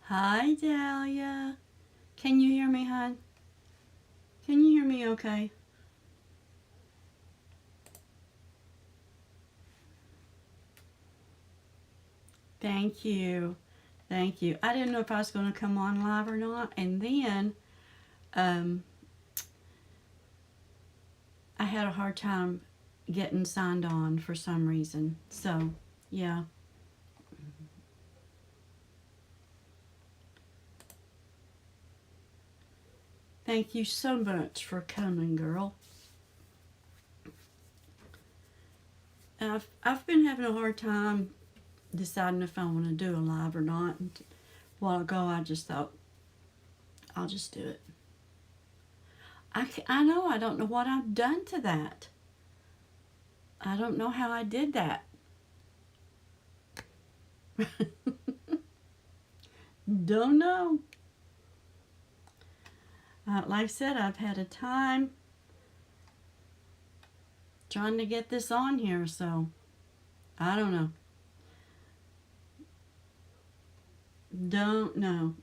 Hi, Dahlia. Can you hear me, hon? Can you hear me okay? Thank you. Thank you. I didn't know if I was going to come on live or not. And then um, I had a hard time getting signed on for some reason. So, yeah. Thank you so much for coming, girl. I've been having a hard time deciding if I want to do a live or not. And a while ago, I just thought, I'll just do it. I know I don't know what I've done to that. I don't know how I did that. Don't know. Like I said, I've had a time trying to get this on here, so I don't know. Don't know.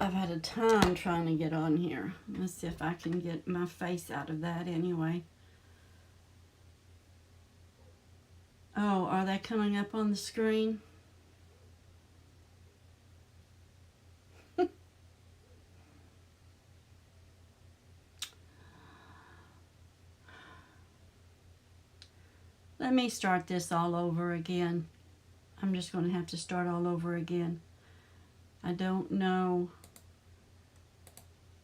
I've had a time trying to get on here. Let's see if I can get my face out of that anyway. Oh, are they coming up on the screen? Let me start this all over again. I'm just going to have to start all over again. I don't know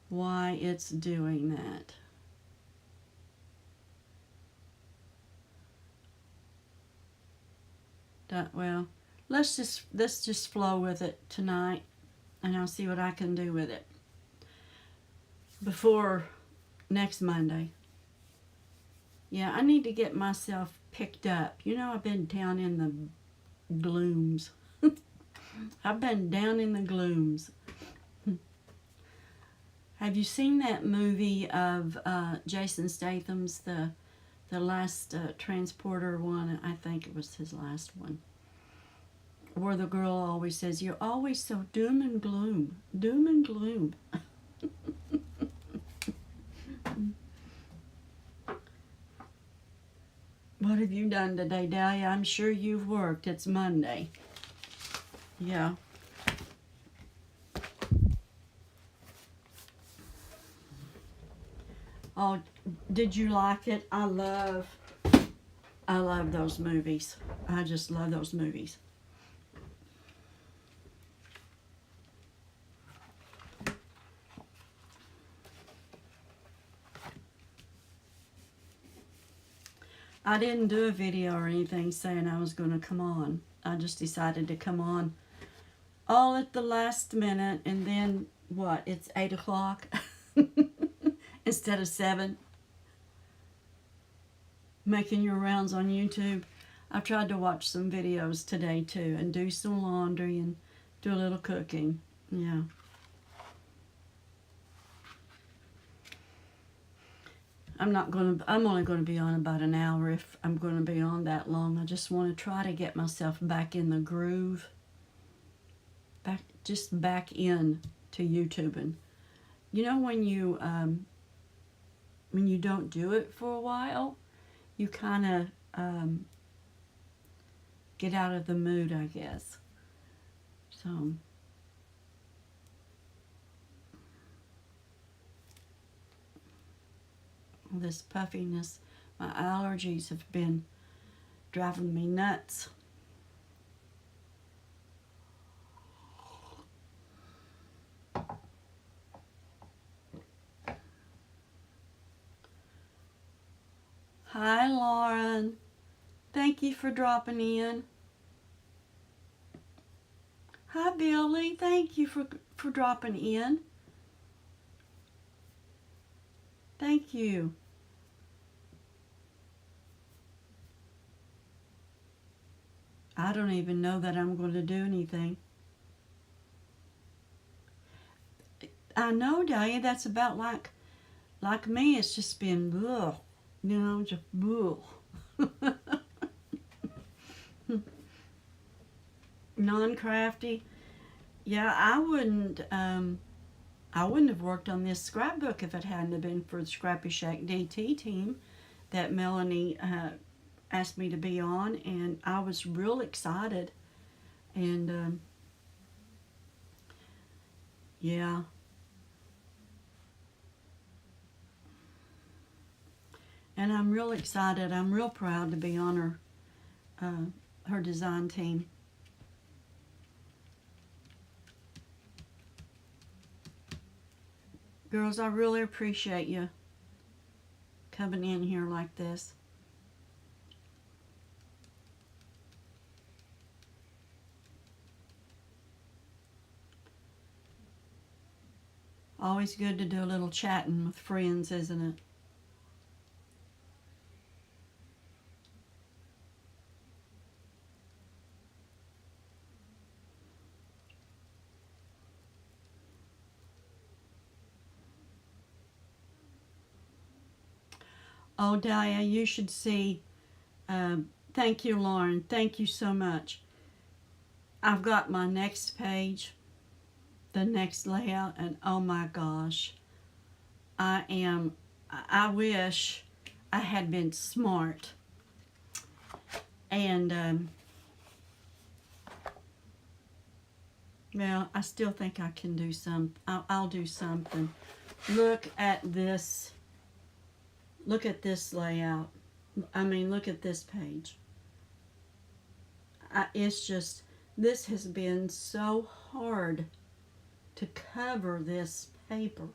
why it's doing that. Well, let's just flow with it tonight, and I'll see what I can do with it before next Monday. Yeah, I need to get myself picked up. You know, I've been down in the glooms. I've been down in the glooms. Have you seen that movie of Jason Statham's the last Transporter one? I think it was his last one. Where the girl always says, "You're always so doom and gloom, doom and gloom." What have you done today, Dahlia? I'm sure you've worked. It's Monday. Yeah. Oh, did you like it? I love those movies. I just love those movies. I didn't do a video or anything saying I was going to come on. I just decided to come on all at the last minute, and then what? It's 8 o'clock instead of 7. Making your rounds on YouTube. I've tried to watch some videos today too, and do some laundry and do a little cooking. Yeah. I'm only going to be on about an hour if I'm going to be on that long. I just want to try to get myself back in the groove. Back in to YouTubing. You know, when you don't do it for a while, you kind of get out of the mood, I guess. So this puffiness, my allergies have been driving me nuts. Hi, Lauren. Thank you for dropping in. Hi, Billy. Thank you for dropping in. Thank you. I don't even know that I'm going to do anything. I know, Dahlia, that's about like me. It's just been, ugh, just ugh. non-crafty. Yeah, I wouldn't have worked on this scrapbook if it hadn't have been for the Scrappy Shack DT team that Melanie asked me to be on, and I was real excited. And yeah, and I'm real excited. I'm real proud to be on her design team. Girls, I really appreciate you coming in here like this. Always good to do a little chatting with friends, isn't it? Oh, Dahlia, you should see. Thank you, Lauren. Thank you so much. I've got my next page, the next layout, and oh my gosh, I wish I had been smart. And, well, I still think I can do I'll do something. Look at this. Look at this layout. I mean, look at this page. It's just, this has been so hard to cover this paper.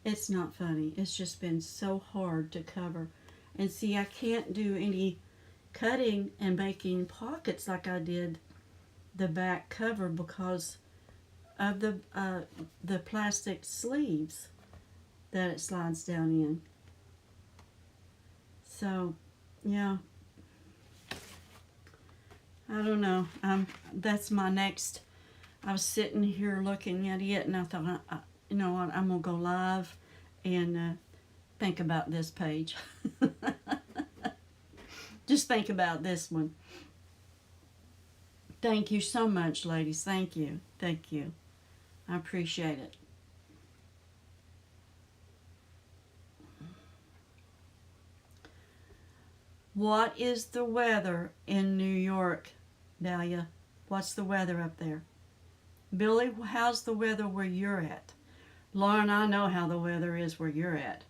It's not funny. It's just been so hard to cover. And see, I can't do any cutting and making pockets like I did the back cover because of the plastic sleeves that it slides down in. So, yeah, I don't know. That's my next. I was sitting here looking at it, and I thought, you know what, I'm gonna go live and think about this page. Just think about this one. Thank you so much, ladies. Thank you. Thank you. I appreciate it. What is the weather in New York, Dahlia? What's the weather up there? Billy, how's the weather where you're at? Lauren, I know how the weather is where you're at.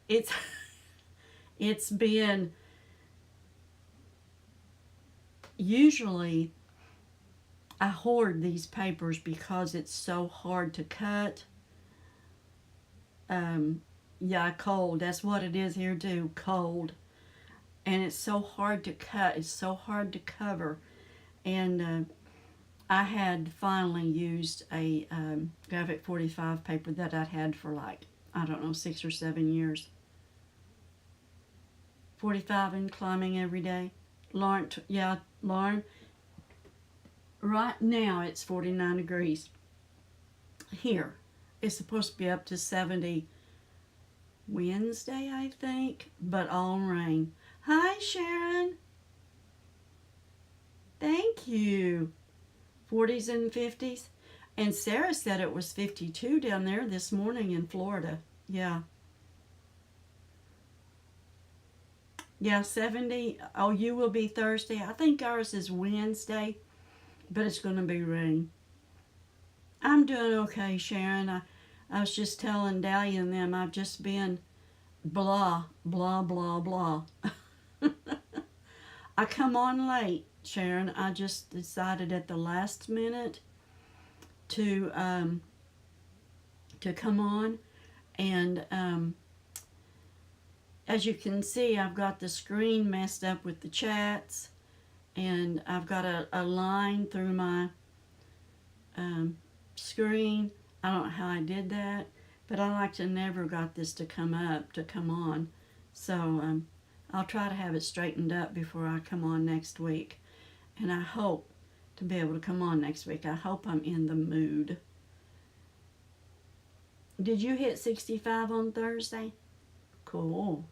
It's it's been usually I hoard these papers because it's so hard to cut. Yeah, cold. That's what it is here too, cold. And it's so hard to cut. It's so hard to cover. And I had finally used a Graphic 45 paper that I'd had for like, I don't know, 6 or 7 years. 45 and climbing every day. Lauren, yeah, Lauren, right now it's 49 degrees. Here, it's supposed to be up to 70 Wednesday, I think, but all rain. Hi, Sharon. Thank you. 40s and 50s. And Sarah said it was 52 down there this morning in Florida. Yeah. Yeah, 70. Oh, you will be Thursday. I think ours is Wednesday, but it's going to be rain. I'm doing okay, Sharon. I was just telling Dahlia and them I've just been blah, blah, blah, blah. I come on late, Sharon. I just decided at the last minute to come on, and as you can see, I've got the screen messed up with the chats, and I've got a line through my screen. I don't know how I did that, but I like to never got this to come on. So I'll try to have it straightened up before I come on next week. And I hope to be able to come on next week. I hope I'm in the mood. Did you hit 65 on Thursday? Cool.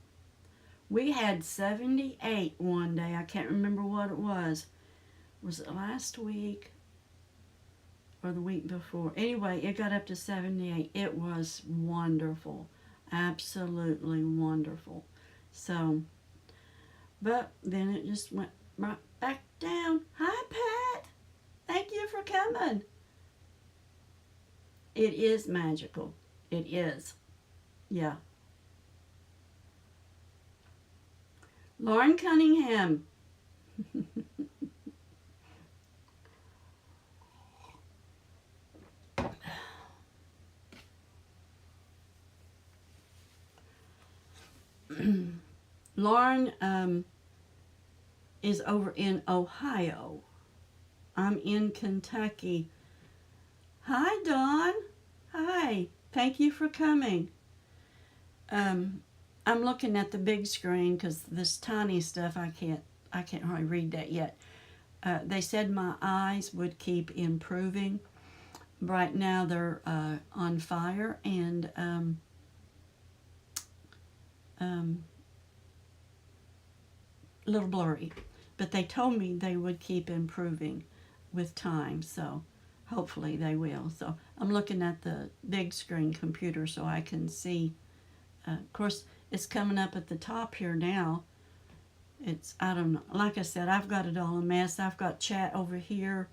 We had 78 one day. I can't remember what it was. Was it last week or the week before? Anyway, it got up to 78. It was wonderful. Absolutely wonderful. So, but then it just went right back down. Hi, Pat. Thank you for coming. It is magical. It is. Yeah. Lauren Cunningham. Lauren is over in Ohio. I'm in Kentucky. Hi, Dawn. Hi. Thank you for coming. I'm looking at the big screen because this tiny stuff I can't hardly read that yet. They said my eyes would keep improving. Right now they're on fire and a little blurry, but they told me they would keep improving with time, so hopefully they will. So I'm looking at the big screen computer so I can see. Of course, it's coming up at the top here now. It's, I don't know, like I said, I've got it all a mess. I've got chat over here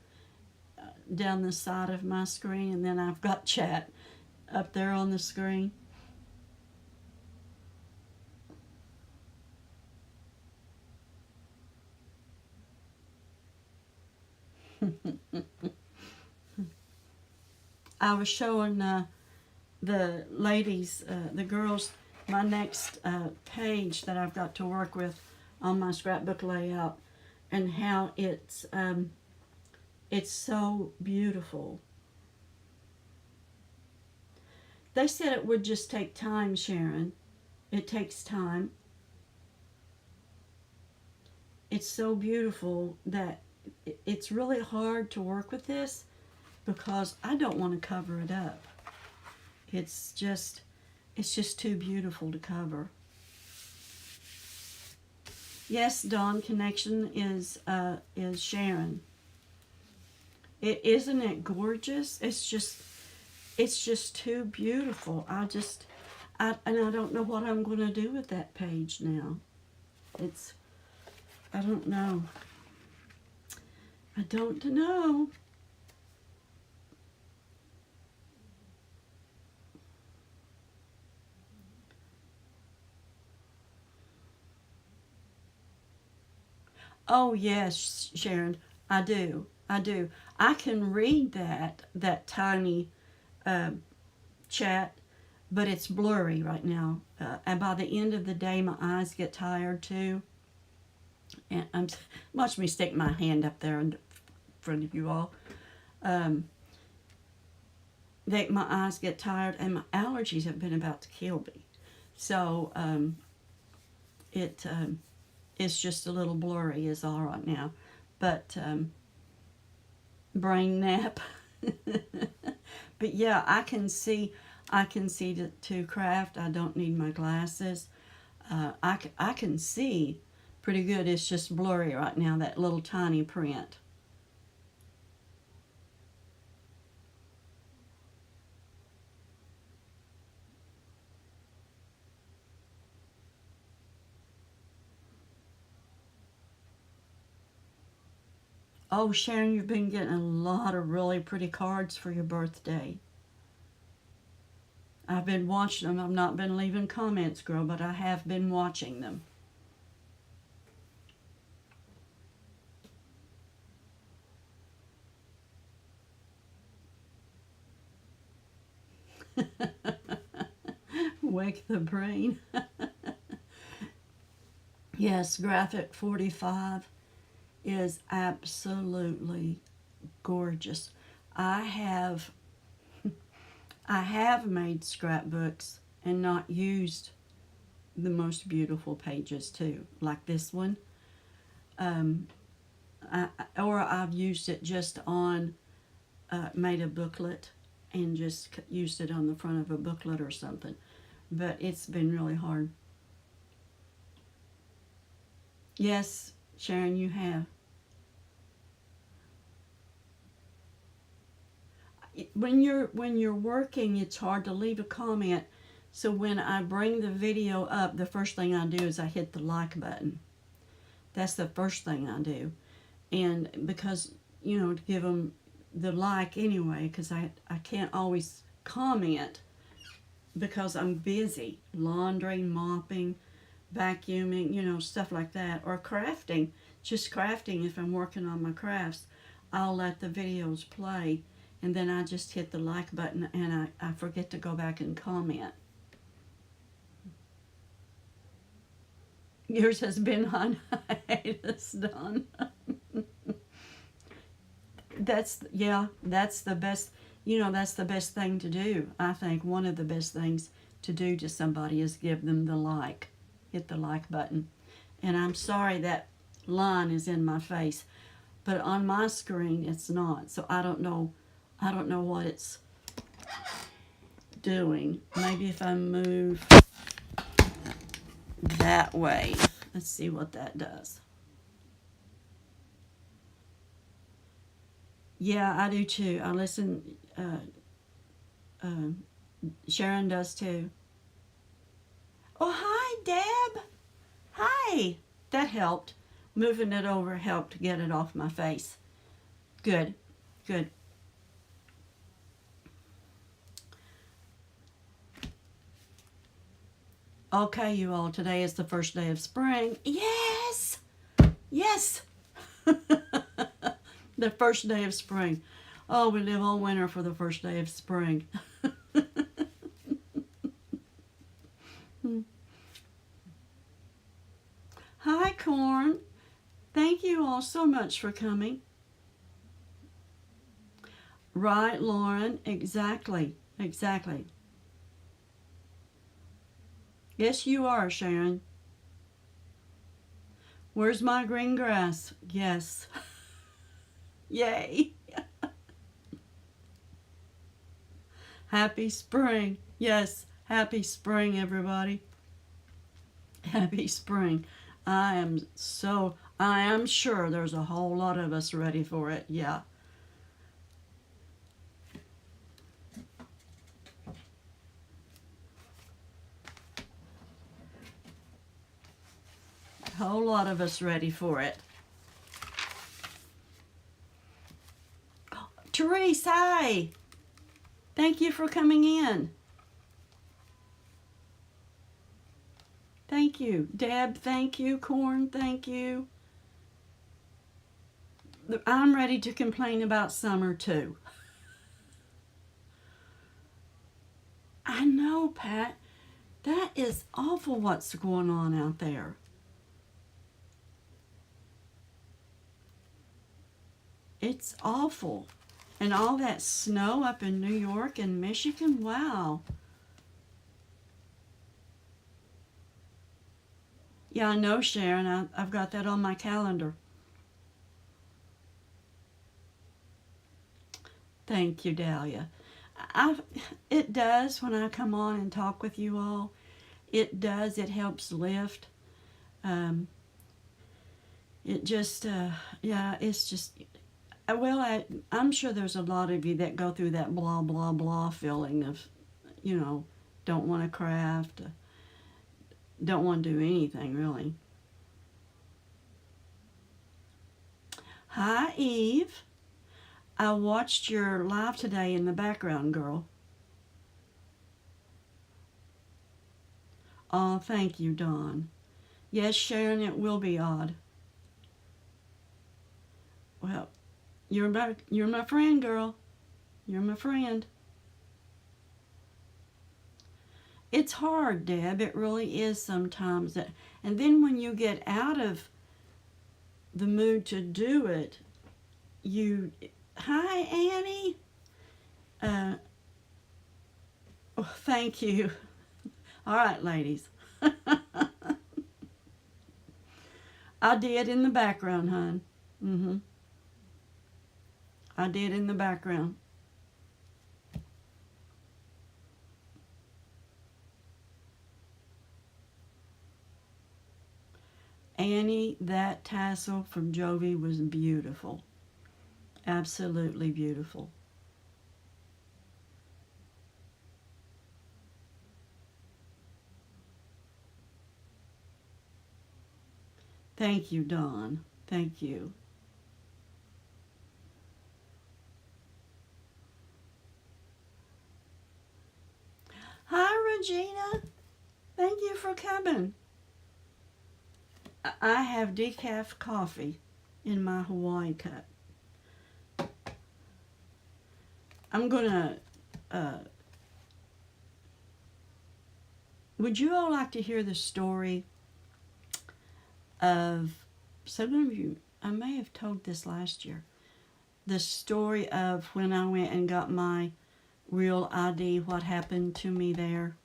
down the side of my screen, and then I've got chat up there on the screen. I was showing the ladies, the girls, my next page that I've got to work with on my scrapbook layout, and how it's so beautiful. They said it would just take time, Sharon. It takes time. It's so beautiful that it's really hard to work with this because I don't want to cover it up. It's just too beautiful to cover. Yes, Dawn, connection is Sharon. Isn't it gorgeous? It's just too beautiful. And I don't know what I'm going to do with that page now. I don't know. I don't know. Oh yes, Sharon, I do. I do. I can read that tiny uh, chat, but it's blurry right now. And by the end of the day, my eyes get tired too. And watch me stick my hand up there in front of you all. Um, my eyes get tired, and my allergies have been about to kill me. So it's just a little blurry is all right now. But brain nap. But yeah, I can see to craft. I don't need my glasses. I can see pretty good. It's just blurry right now, that little tiny print. Oh, Sharon, you've been getting a lot of really pretty cards for your birthday. I've been watching them. I've not been leaving comments, girl, but I have been watching them. Wake the brain. Yes, Graphic 45 is absolutely gorgeous. I have I have made scrapbooks and not used the most beautiful pages too, like this one. Um, or I've used it just on, made a booklet and just used it on the front of a booklet or something. But it's been really hard. Yes, Sharon, you have. When you're working, it's hard to leave a comment. So when I bring the video up, the first thing I do is I hit the like button. That's the first thing I do. And because, to give them the like anyway, because I can't always comment because I'm busy laundering, mopping, vacuuming, stuff like that, or crafting. Just crafting, if I'm working on my crafts, I'll let the videos play, and then I just hit the like button, and I forget to go back and comment. Yours has been on hiatus, Don. That's the best. That's the best thing to do. I think one of the best things to do to somebody is give them the like. Hit the like button. And I'm sorry that line is in my face, but on my screen it's not. So I don't know what it's doing. Maybe if I move that way. Let's see what that does. Yeah, I do too. I listen. Sharon does too. Oh, hi, Deb. Hi. That helped. Moving it over helped get it off my face. Good. Good. Okay, you all. Today is the first day of spring. Yes. Yes. The first day of spring. Oh, we live all winter for the first day of spring. Hi, Corn. Thank you all so much for coming. Right, Lauren. Exactly. Exactly. Yes, you are, Sharon. Where's my green grass? Yes. Yay. Happy spring. Yes. Happy spring, everybody. Happy spring. I am sure there's a whole lot of us ready for it. Yeah. A whole lot of us ready for it. Therese, hi. Thank you for coming in. Thank you. Deb, thank you. Corn, thank you. I'm ready to complain about summer too. I know, Pat. That is awful what's going on out there. It's awful. And all that snow up in New York and Michigan, wow. Yeah, I know, Sharon. I've got that on my calendar. Thank you, Dahlia. It does when I come on and talk with you all. It does. It helps lift. Um, it just, yeah, it's just, I'm sure there's a lot of you that go through that blah, blah, blah feeling of, don't want to craft, don't want to do anything really. Hi, Eve. I watched your live today in the background, girl. Oh, thank you, Dawn. Yes, Sharon, it will be odd. Well, you're my friend, girl. You're my friend. It's hard, Deb. It really is sometimes. And then when you get out of the mood to do it, you. Hi, Annie. Oh, thank you. All right, ladies. I did in the background, hon. I did in the background. Annie, that tassel from Jovi was beautiful. Absolutely beautiful. Thank you, Dawn. Thank you. Hi, Regina. Thank you for coming. I have decaf coffee in my Hawaii cup. I'm gonna. Uh, would you all like to hear the story of? Some of you, I may have told this last year. The story of when I went and got my real ID, what happened to me there.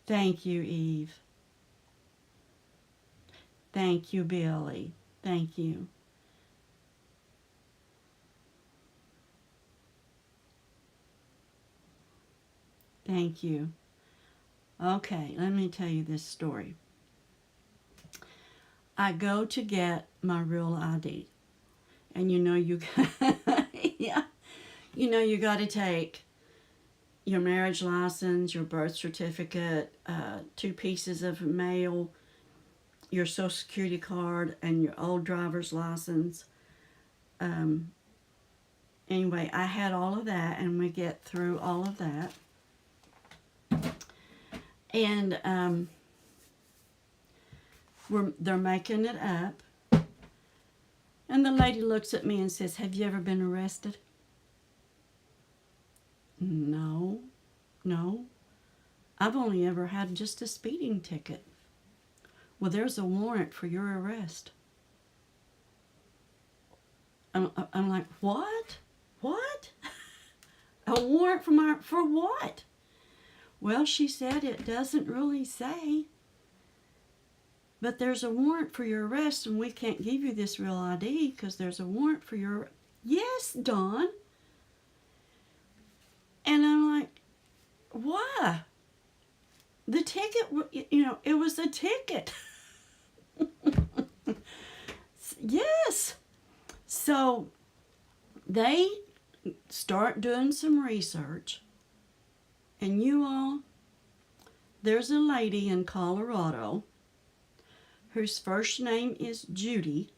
Thank you, Eve. Thank you, Billy. Thank you. Thank you. Okay, let me tell you this story. I go to get my real ID, and yeah, you got to take your marriage license, your birth certificate, 2 pieces of mail, your social security card, and your old driver's license. Um, anyway, I had all of that, and we get through all of that. And they're making it up. And the lady looks at me and says, "Have you ever been arrested?" No, no. I've only ever had just a speeding ticket. Well, there's a warrant for your arrest. I'm like, what? What? A warrant for what? Well, she said it doesn't really say. But there's a warrant for your arrest, and we can't give you this real ID because there's a warrant for your. Yes, Dawn. And I'm like, why? The ticket, it was a ticket. Yes. So they start doing some research, and you all, there's a lady in Colorado whose first name is Judy,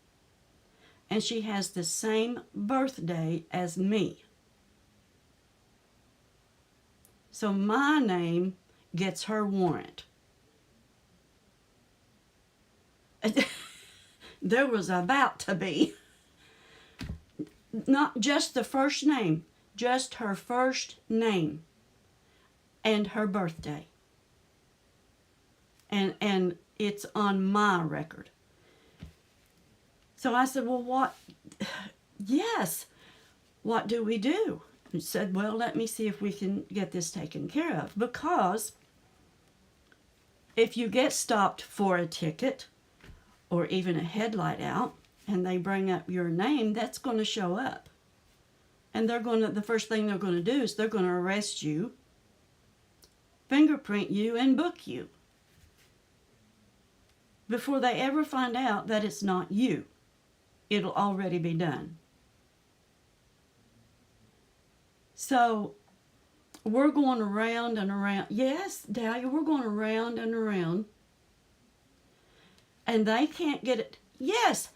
and she has the same birthday as me. So my name gets her warrant. There was about to be. Not just the first name, just her first name and her birthday. And it's on my record. So I said, well, what? Yes. What do we do? He said, well, let me see if we can get this taken care of. Because if you get stopped for a ticket or even a headlight out and they bring up your name, that's going to show up. And the first thing they're going to do is they're going to arrest you, fingerprint you, and book you before they ever find out that it's not you. It'll already be done. So we're going around and around. Yes, Dahlia, we're going around and around. And they can't get it. Yes,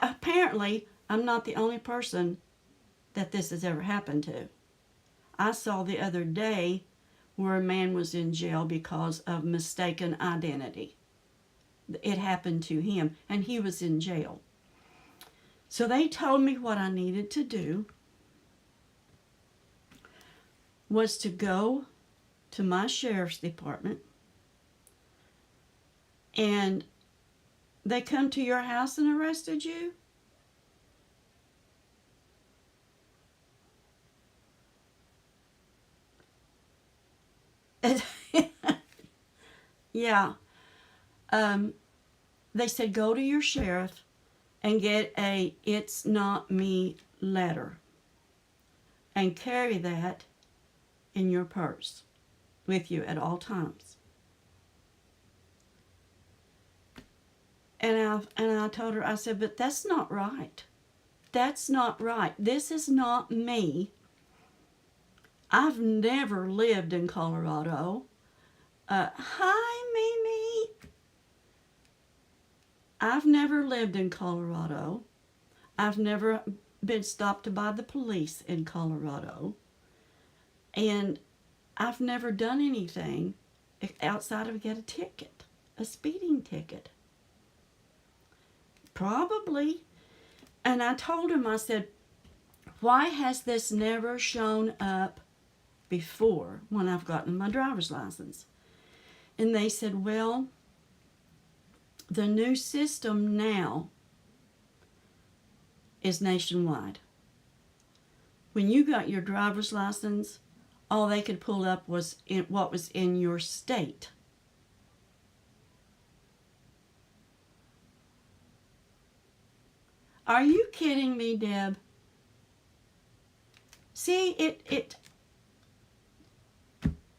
apparently, I'm not the only person that this has ever happened to. I saw the other day where a man was in jail because of mistaken identity. It happened to him, and he was in jail. So they told me what I needed to do was to go to my sheriff's department, and they come to your house and arrested you? Yeah. They said go to your sheriff and get a "it's not me" letter and carry that in your purse with you at all times. And I told her, I said, but that's not right. That's not right. This is not me. I've never lived in Colorado. Hi, Mimi. I've never lived in Colorado. I've never been stopped by the police in Colorado. And I've never done anything outside of get a ticket, a speeding ticket. Probably. And I told him, I said, why has this never shown up before when I've gotten my driver's license? And they said, well, the new system now is nationwide. When you got your driver's license, all they could pull up was what was in your state. Are you kidding me, Deb? See,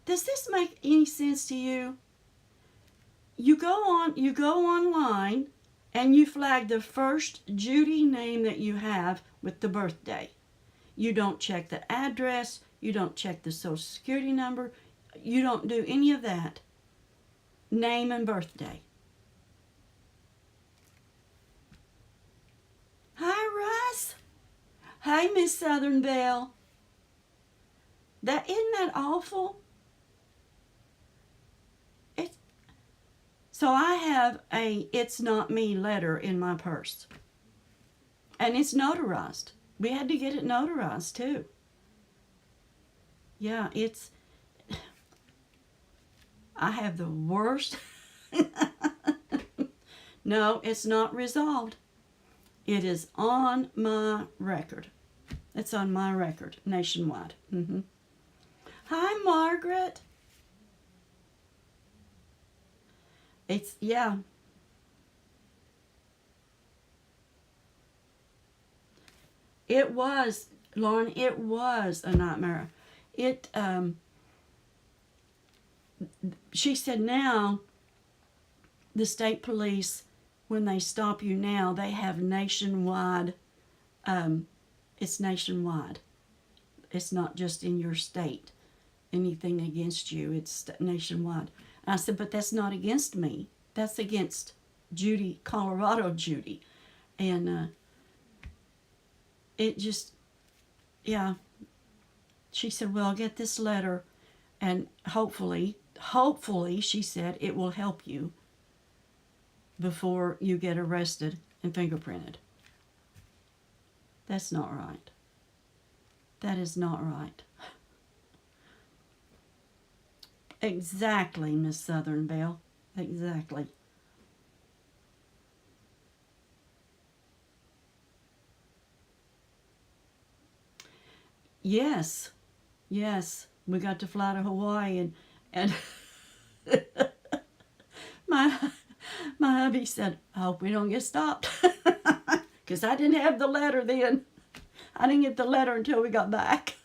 does this make any sense to you? You go online and you flag the first Judy name that you have with the birthday. You don't check the address, you don't check the social security number, you don't do any of that. Name and birthday. Hi, Russ. Hey, Miss Southern Belle. Isn't that awful? So I have a "It's Not Me" letter in my purse. And it's notarized. We had to get it notarized too. Yeah, I have the worst. No, it's not resolved. It is on my record. It's on my record, nationwide. Hi, Margaret. Yeah. It was, Lauren, it was a nightmare. She said now, the state police, when they stop you now, they have nationwide, it's nationwide. It's not just in your state, anything against you, it's nationwide. I said, but that's not against me. That's against Judy, Colorado Judy. And it just, yeah. She said, well, I'll get this letter and hopefully, she said, it will help you before you get arrested and fingerprinted. That's not right. That is not right. Exactly, Miss Southern Belle. Exactly. Yes. Yes. We got to fly to Hawaii and my hubby said, I hope we don't get stopped. Because I didn't have the letter then. I didn't get the letter until we got back.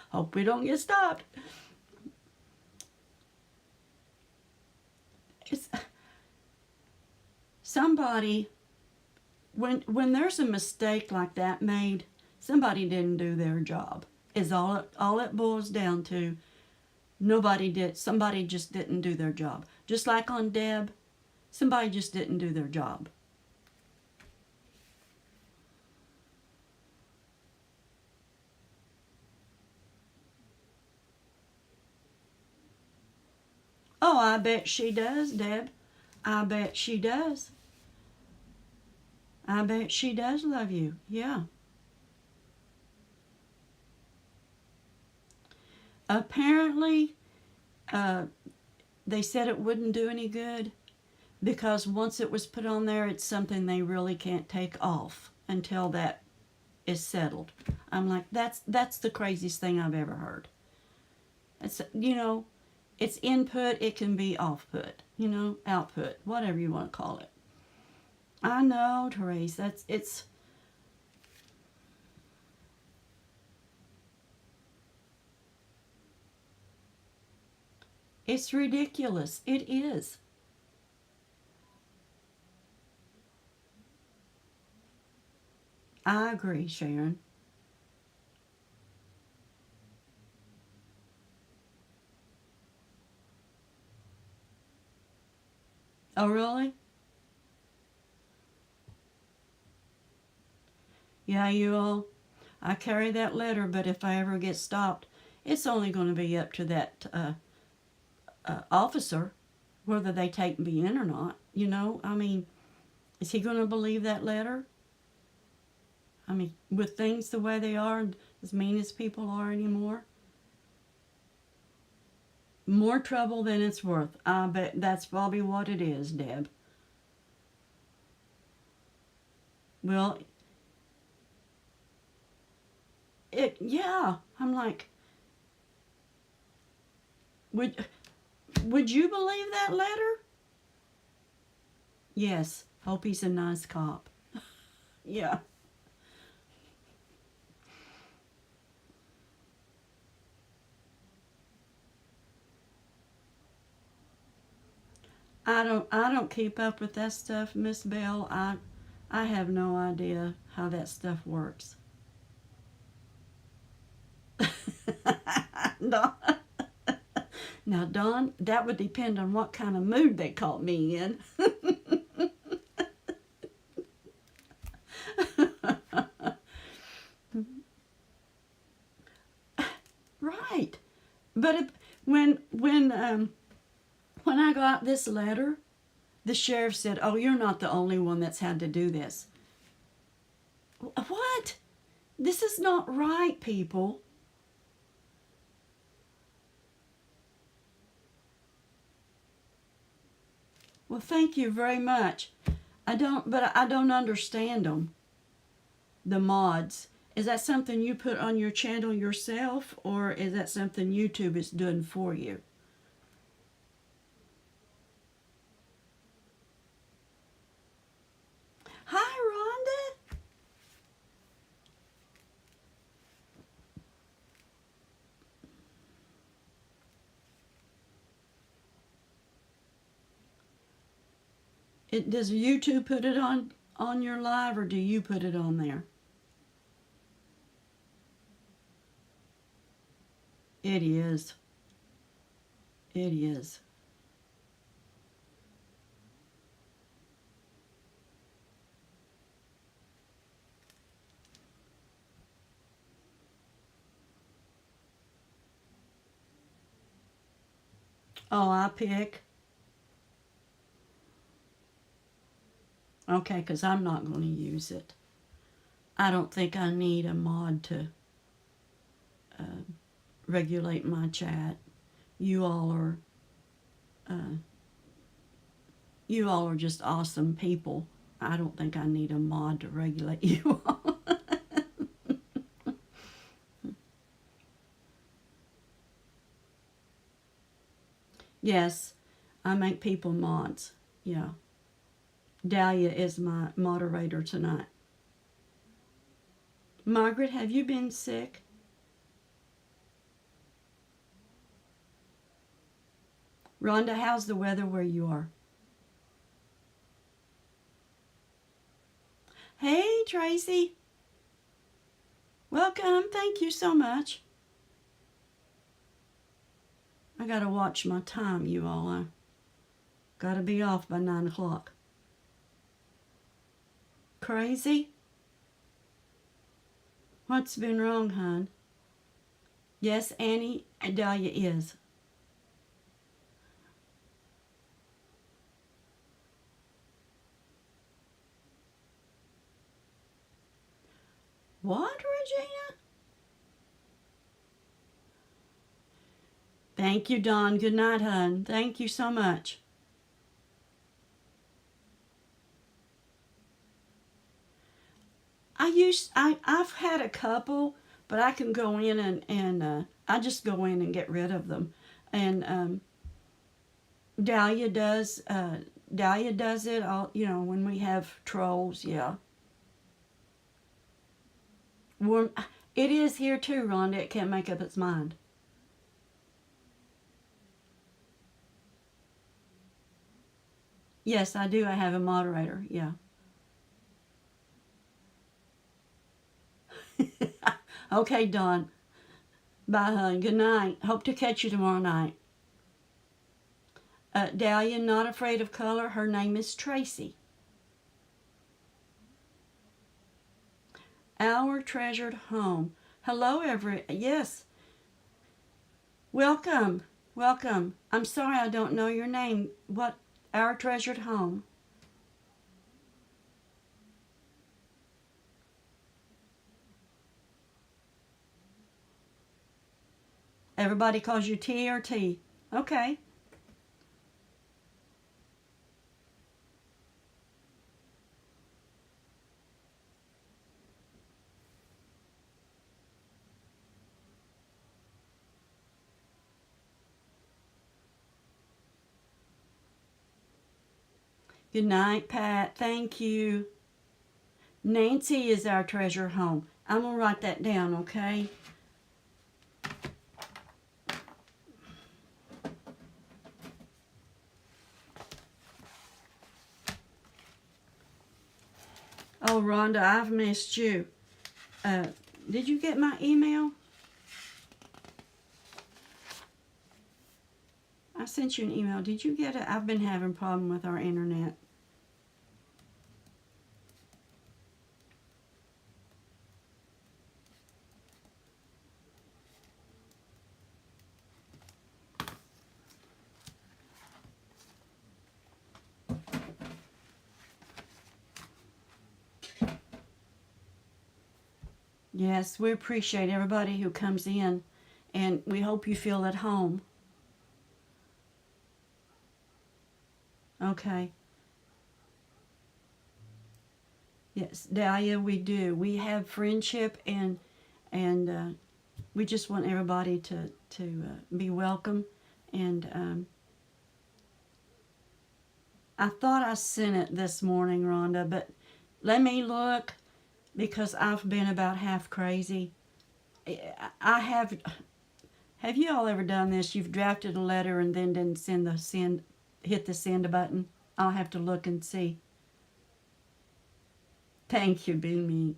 Hope we don't get stopped. It's somebody, when there's a mistake like that made, somebody didn't do their job. Is all it boils down to. Somebody just didn't do their job. Just like on Deb, somebody just didn't do their job. Oh, I bet she does, Deb. I bet she does. I bet she does love you. Yeah. Apparently, they said it wouldn't do any good because once it was put on there, it's something they really can't take off until that is settled. I'm like, that's the craziest thing I've ever heard. It's, it's input, it can be output, output, whatever you want to call it. I know, Therese, it's ridiculous. It is. I agree, Sharon. Oh, really? Yeah, you all. I carry that letter, but if I ever get stopped, it's only going to be up to that officer whether they take me in or not. You know, I mean, is he going to believe that letter? I mean, with things the way they are, as mean as people are anymore, more trouble than it's worth. I bet that's probably what it is, Deb. Well, yeah. I'm like, would would you believe that letter? Yes. Hope he's a nice cop. Yeah. I don't keep up with that stuff, Miss Bell. I have no idea how that stuff works. No. Now, Don, that would depend on what kind of mood they caught me in. Right. But when I got this letter, the sheriff said, "Oh, you're not the only one that's had to do this." What? This is not right, people. Well, thank you very much. I don't understand them. The mods. Is that something you put on your channel yourself, or is that something YouTube is doing for you? Hi, Rhonda. Does YouTube put it on your live, or do you put it on there? It is. It is. Oh, I pick. Okay, because I'm not going to use it. I don't think I need a mod to uh, regulate my chat. You all are uh, you all are just awesome people. I don't think I need a mod to regulate you all. Yes, I make people mods. Yeah. Dahlia is my moderator tonight. Margaret, have you been sick? Rhonda, how's the weather where you are? Hey, Tracy. Welcome. Thank you so much. I gotta watch my time, you all. I gotta be off by 9 o'clock. Crazy? What's been wrong, hon? Yes, Annie, Dahlia is. What, Regina? Thank you, Dawn. Good night, hon. Thank you so much. I've had a couple, but I can go in and I just go in and get rid of them. And Dahlia does Dahlia does it all, when we have trolls, yeah. Well, it is here too, Rhonda. It can't make up its mind. Yes, I do. I have a moderator. Yeah. Okay, Dawn. Bye, hon. Good night. Hope to catch you tomorrow night. Dahlia, not afraid of color. Her name is Tracy. Our treasured home. Hello, yes. Welcome. Welcome. I'm sorry I don't know your name. What? Our treasured home. Everybody calls you T or T. Okay. Good night, Pat. Thank you. Nancy is our treasure home. I'm going to write that down, okay? Oh, Rhonda, I've missed you. Did you get my email? I sent you an email. Did you get it? I've been having a problem with our internet. Yes, we appreciate everybody who comes in, and we hope you feel at home. Okay. Yes, Dahlia, we do. We have friendship, and we just want everybody to be welcome. And I thought I sent it this morning, Rhonda, but let me look because I've been about half crazy. I have. Have you all ever done this? You've drafted a letter and then didn't hit the send button. I'll have to look and see. Thank you, Bean Meat.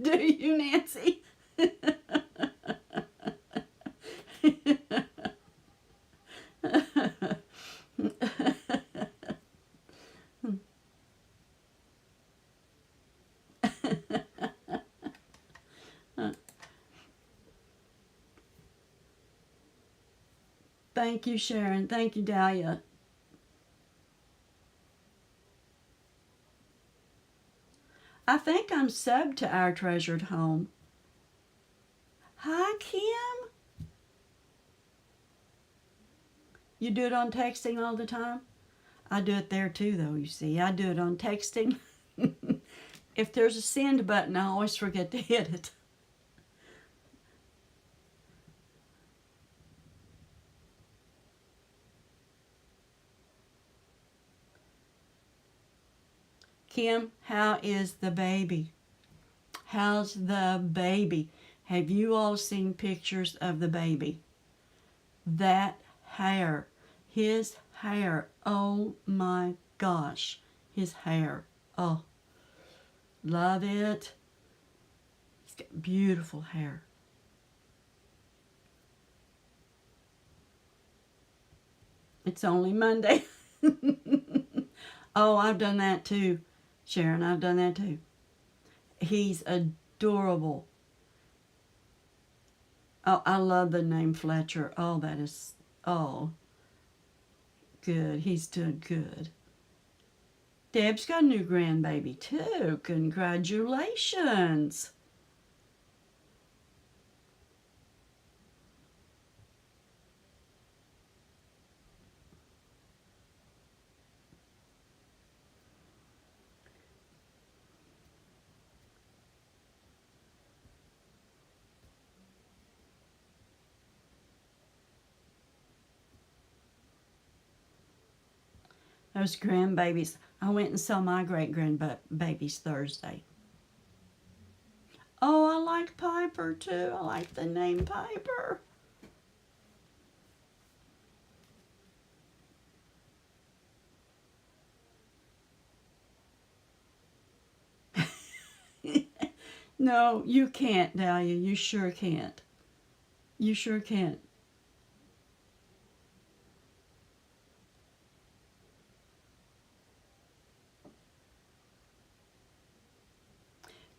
Do you, Nancy? Thank you, Sharon. Thank you, Dahlia. I think I'm subbed to Our Treasured Home. Hi, Kim. You do it on texting all the time? I do it there too, though, you see. I do it on texting. If there's a send button, I always forget to hit it. Kim, how is the baby? How's the baby? Have you all seen pictures of the baby? That hair, his hair, oh my gosh, his hair. Oh, love it. He's got beautiful hair. It's only Monday. Oh, I've done that too, Sharon. I've done that too. He's adorable. Oh, I love the name Fletcher. Oh, that is, oh, good. He's doing good. Deb's got a new grandbaby too. Congratulations. Those grandbabies. I went and saw my great grandbabies Thursday. Oh, I like Piper too. I like the name Piper. No, you can't, Dahlia. You sure can't. You sure can't.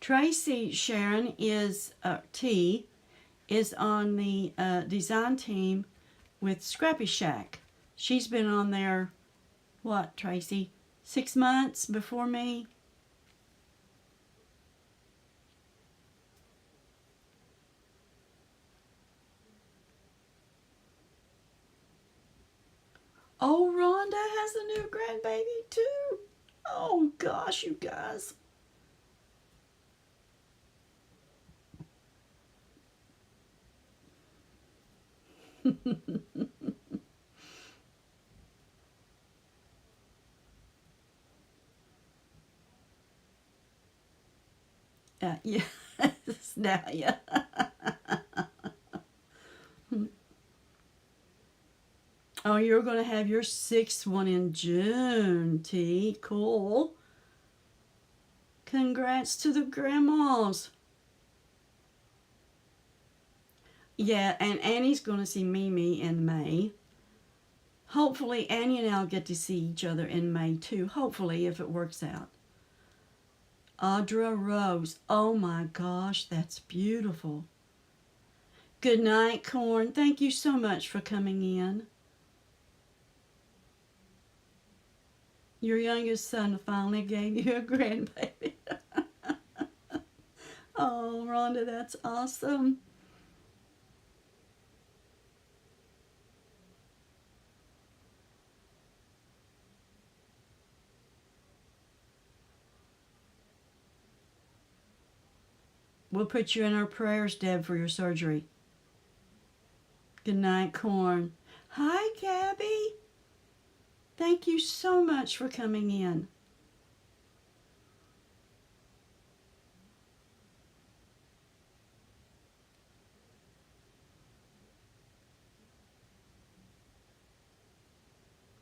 Tracy Sharon is T is on the design team with Scrappy Shack. She's been on there, what, Tracy? 6 months before me. Oh, Rhonda has a new grandbaby too. Oh gosh, you guys. Yes, now, yeah. Oh, you're going to have your sixth one in June, T. Cool. Congrats to the grandmas. Yeah, and Annie's going to see Mimi in May. Hopefully, Annie and I'll get to see each other in May too. Hopefully, if it works out. Audra Rose. Oh my gosh, that's beautiful. Good night, Corn. Thank you so much for coming in. Your youngest son finally gave you a grandbaby. Oh, Rhonda, that's awesome. We'll put you in our prayers, Deb, for your surgery. Good night, Corn. Hi, Gabby. Thank you so much for coming in.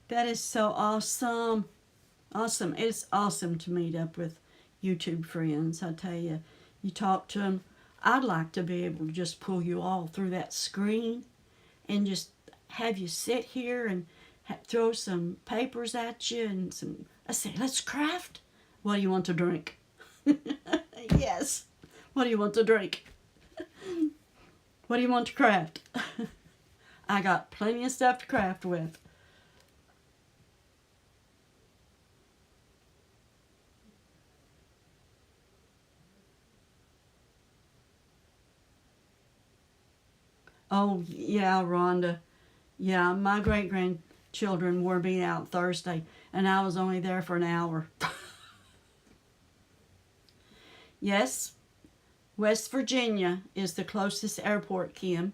That is so awesome. Awesome. It's awesome to meet up with YouTube friends. I tell you, you talk to them. I'd like to be able to just pull you all through that screen and just have you sit here and throw some papers at you and some. I say, let's craft. What do you want to drink? Yes. What do you want to drink? What do you want to craft? I got plenty of stuff to craft with. Oh, yeah, Rhonda. Yeah, my great grandchildren wore me out Thursday, and I was only there for an hour. Yes, West Virginia is the closest airport, Kim.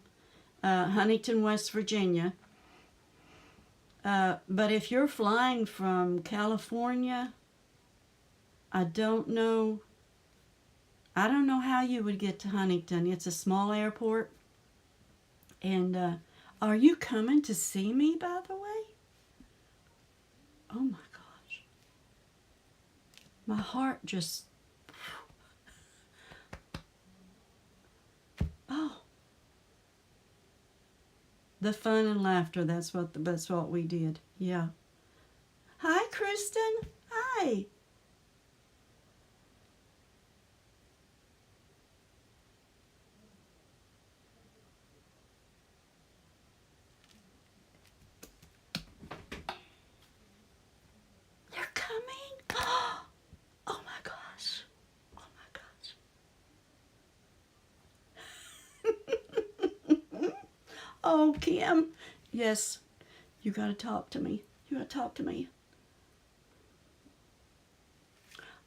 Huntington, West Virginia. But if you're flying from California, I don't know. I don't know how you would get to Huntington. It's a small airport. And are you coming to see me, by the way? Oh my gosh. My heart just. Oh. The fun and laughter, that's what we did. Yeah. Hi, Kristen. Hi. You're coming? Oh my gosh. Oh my gosh. Oh, Kim. Yes, you got to talk to me. You got to talk to me.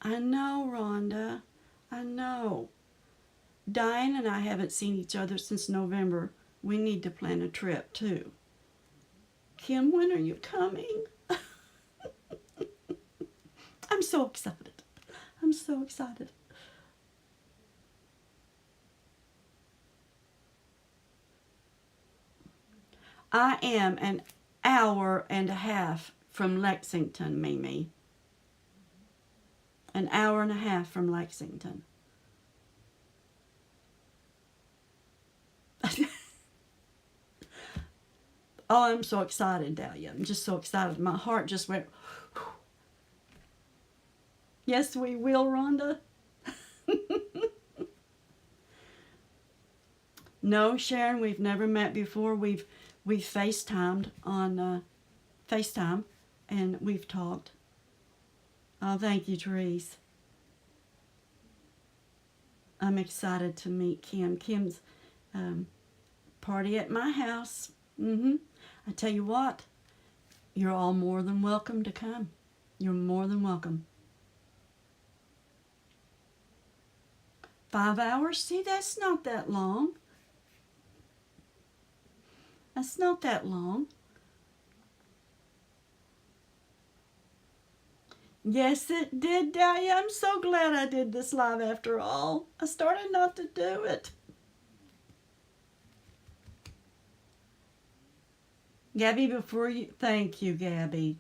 I know, Rhonda. I know. Diane and I haven't seen each other since November. We need to plan a trip, too. Kim, when are you coming? I'm so excited. I'm so excited. I am an hour and a half from Lexington, Mimi. An hour and a half from Lexington. Oh, I'm so excited, Dahlia. I'm just so excited. My heart just went, whew. Yes, we will, Rhonda. No, Sharon, we've never met before. We've FaceTimed on FaceTime, and we've talked. Oh, thank you, Therese. I'm excited to meet Kim. Kim's um, party at my house. I tell you what, you're all more than welcome to come. You're more than welcome. 5 hours? See, that's not that long. That's not that long. Yes, it did, Dahlia. I'm so glad I did this live after all. I started not to do it. Gabby, before you... Thank you, Gabby.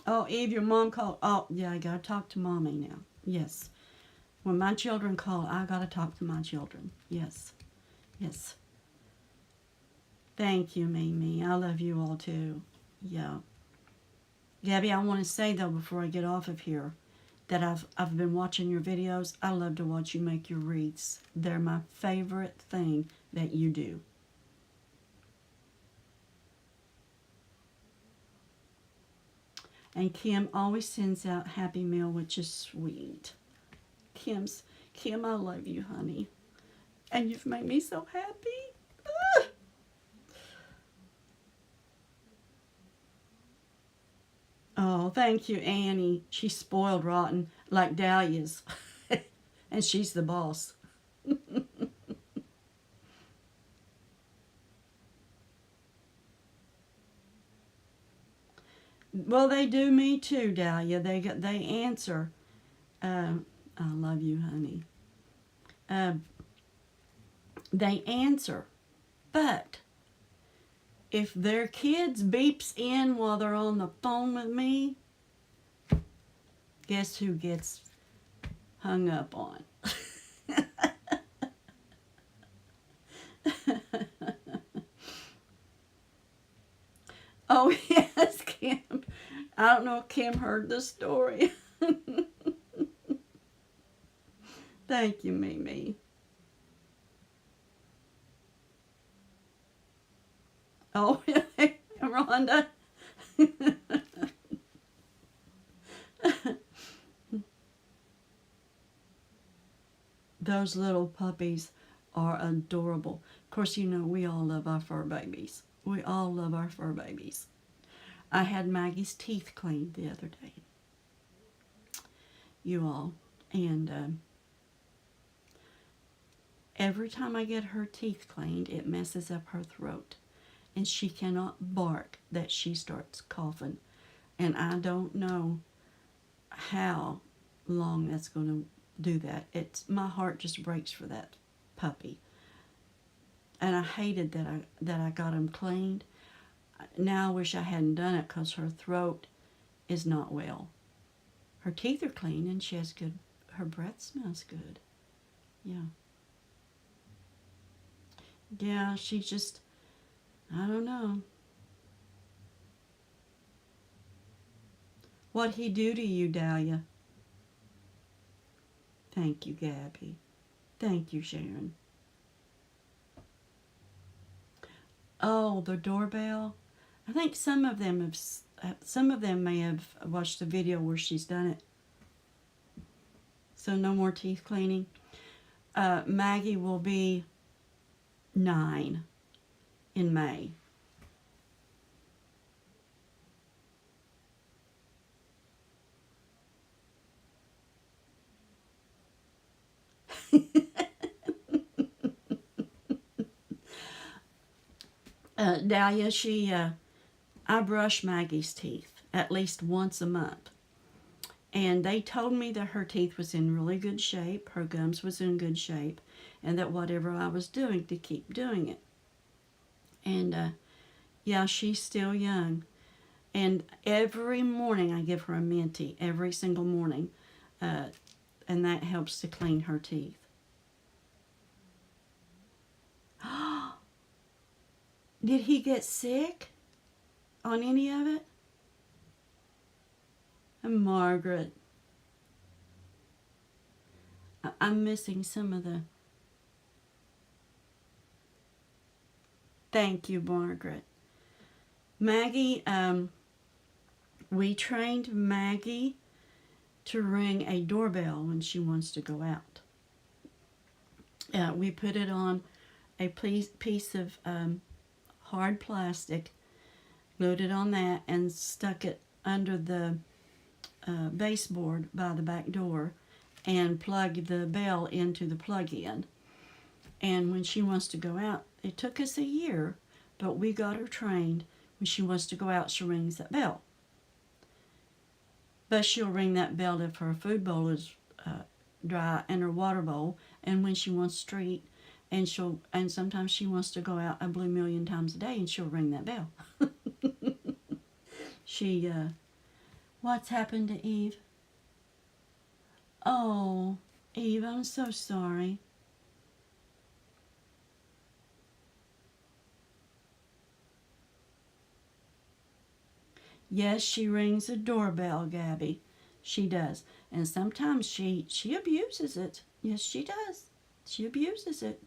Oh, Eve, your mom called. Oh, yeah, I gotta talk to Mommy now. Yes. When my children call, I gotta talk to my children. Yes. Yes. Thank you, Mimi. I love you all too. Yeah. Gabby, I want to say though before I get off of here that I've been watching your videos. I love to watch you make your wreaths. They're my favorite thing that you do. And Kim always sends out Happy Meal, which is sweet. Kim, I love you, honey. And you've made me so happy. Ah! Oh, thank you, Annie. She's spoiled rotten, like Dahlia's. And she's the boss. Well, they do me too, Dahlia. They answer. I love you, honey. Uh, they answer. But if their kids beeps in while they're on the phone with me, guess who gets hung up on? Oh, yes, Kim. I don't know if Kim heard the story. Thank you, Mimi. Oh, Rhonda. Those little puppies are adorable. Of course, you know we all love our fur babies. We all love our fur babies. I had Maggie's teeth cleaned the other day. You all. And every time I get her teeth cleaned, it messes up her throat. And she cannot bark that she starts coughing. And I don't know how long that's going to do that. My heart just breaks for that puppy. And I hated that I got him cleaned. Now I wish I hadn't done it because her throat is not well. Her teeth are clean and she has good, her breath smells good. Yeah. Yeah, she just, I don't know. What'd he do to you, Dahlia? Thank you, Gabby. Thank you, Sharon. Oh, the doorbell. I think some of them may have watched the video where she's done it. So no more teeth cleaning. Maggie will be 9 in May. Dahlia, I brush Maggie's teeth at least once a month. And they told me that her teeth was in really good shape, her gums was in good shape, and that whatever I was doing to keep doing it. And yeah, she's still young. And every morning I give her a minty, every single morning. And that helps to clean her teeth. Did he get sick on any of it? And Margaret. I'm missing some of the... Thank you, Margaret. Maggie, we trained Maggie to ring a doorbell when she wants to go out. We put it on a piece of hard plastic, glued it on that, and stuck it under the baseboard by the back door, and plugged the bell into the plug-in. And when she wants to go out, it took us a year, but we got her trained. When she wants to go out, she rings that bell. But she'll ring that bell if her food bowl is dry and her water bowl, and when she wants to treat, and sometimes she wants to go out a blue million times a day, and she'll ring that bell. What's happened to Eve? Oh, Eve, I'm so sorry. Yes, she rings a doorbell, Gabby. She does. And sometimes she abuses it. Yes, she does. She abuses it.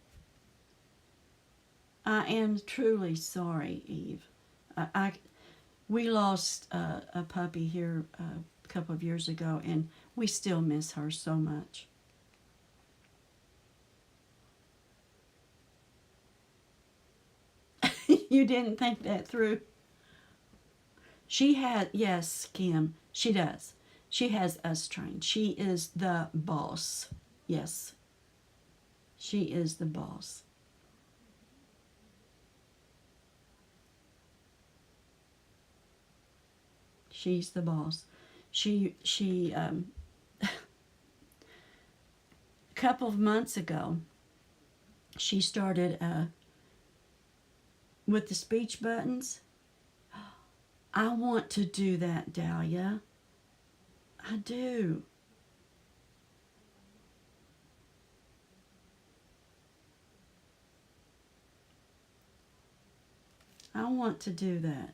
I am truly sorry, Eve. We lost a puppy here a couple of years ago, and we still miss her so much. You didn't think that through? She had, yes, Kim, she does. She has us trained. She is the boss. Yes. She is the boss. She's the boss. She a couple of months ago, she started with the speech buttons. I want to do that, Dahlia. I do. I want to do that.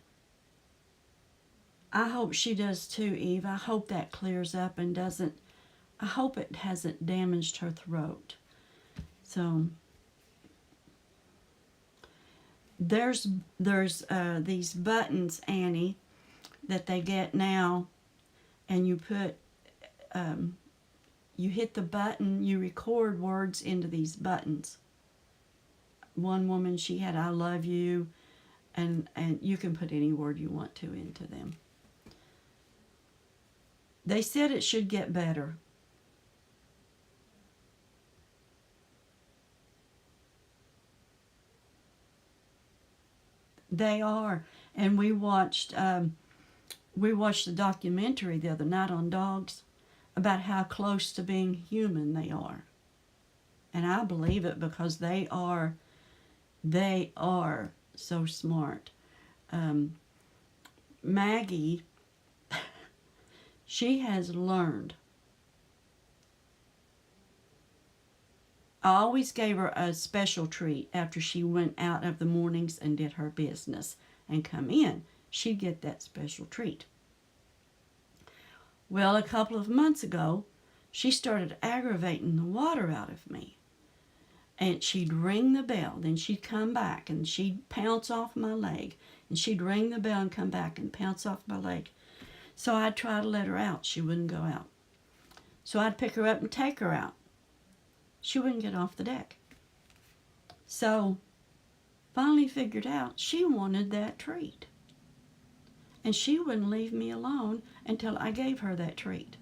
I hope she does too, Eve. I hope that clears up and doesn't... I hope it hasn't damaged her throat. So... There's these buttons, Annie, that they get now, and you put, you hit the button, you record words into these buttons. One woman, she had "I love you," and you can put any word you want to into them. They said it should get better. They are, and we watched a documentary the other night on dogs about how close to being human they are, and I believe it because they are so smart. Maggie, she has learned. I always gave her a special treat after she went out of the mornings and did her business and come in. She'd get that special treat. Well, a couple of months ago, she started aggravating the water out of me. And she'd ring the bell, then she'd come back and she'd pounce off my leg. And she'd ring the bell and come back and pounce off my leg. So I'd try to let her out. She wouldn't go out. So I'd pick her up and take her out. She wouldn't get off the deck. So finally figured out she wanted that treat. And she wouldn't leave me alone until I gave her that treat.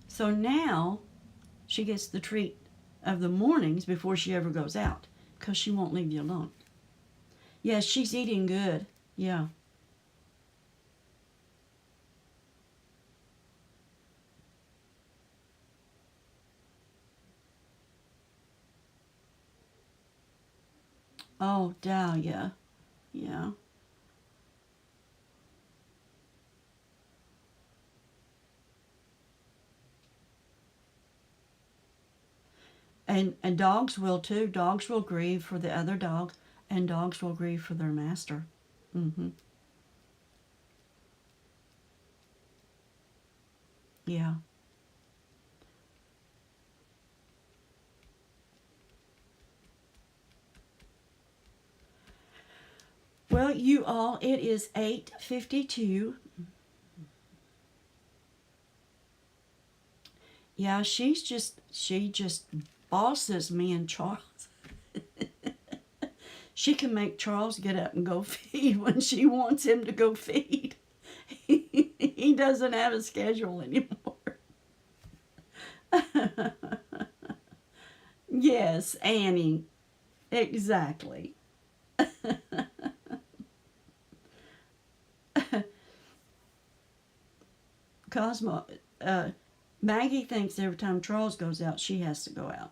So now she gets the treat of the mornings before she ever goes out because she won't leave you alone. Yes, she's eating good. Yeah. Oh, Dahlia. Yeah. And dogs will too. Dogs will grieve for the other dog, And dogs will grieve for their master. Mm-hmm. Yeah. Well, you all, it is 8:52. Yeah, she just bosses me and Charles. She can make Charles get up and go feed when she wants him to go feed. He doesn't have a schedule anymore. Yes, Annie. Exactly. Cosmo, Maggie thinks every time Charles goes out, she has to go out.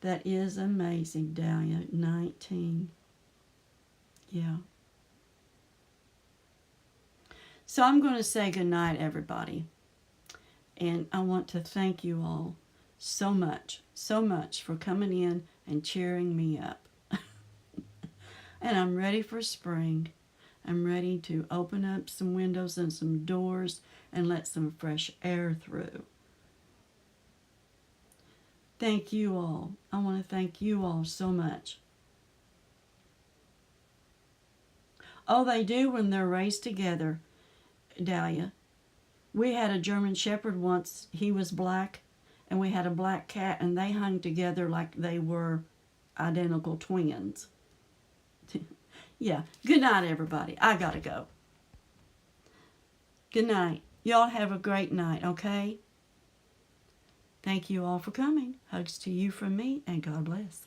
That is amazing, Dahlia. 19. Yeah. So I'm going to say goodnight, everybody. And I want to thank you all so much for coming in and cheering me up. And I'm ready for spring. I'm ready to open up some windows and some doors and let some fresh air through. Thank you all. I want to thank you all so much. Oh, they do when they're raised together, Dahlia. We had a German Shepherd once. He was black, and we had a black cat, and they hung together like they were identical twins. Yeah. Good night, everybody. I gotta go. Good night. Y'all have a great night, okay? Thank you all for coming. Hugs to you from me, and God bless.